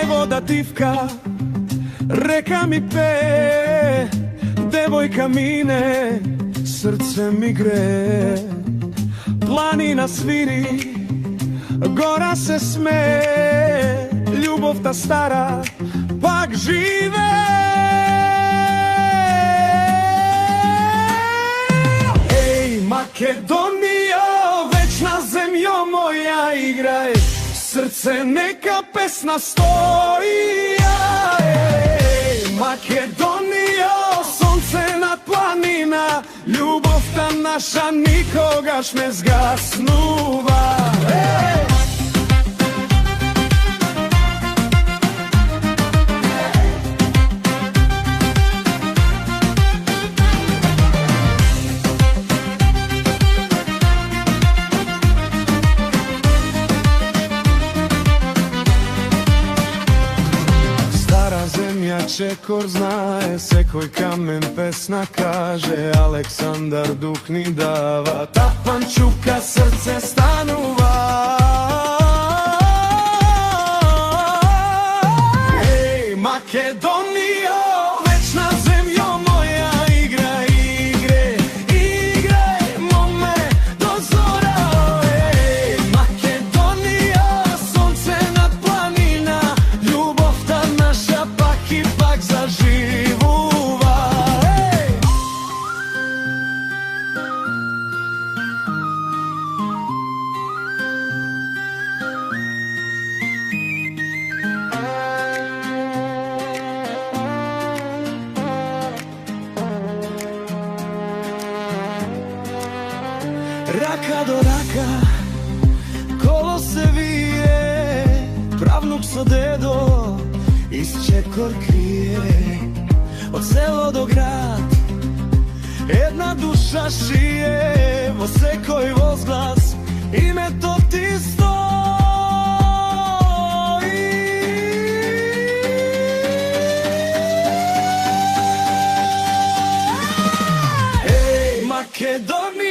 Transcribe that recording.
Мај вода дивка, река ми пее, девојка мине, срце ми грее. Планина свири, гора се смее, љубовта стара пак живе. Еј, Македонија, вечна земја моја, играј, срце нека песна стои. Еј, Македонија, сонце над планина, љубовта наша никогаш не згаснува. Чекор знае, секој камен песна каже, Александар дух ни дава, тапанчука срце станува. Еј, Македонија, вечна земја моја, играј игре, играј моме до зора. Еј, Македонија, сонце над планина, љубовта наша пак и пак заживува. Рака до рака, коло се вие, правнук со дедо из Чекор крие. Од село до град, една душа шие, во секој возглас името ти стои. Еј, Македонија,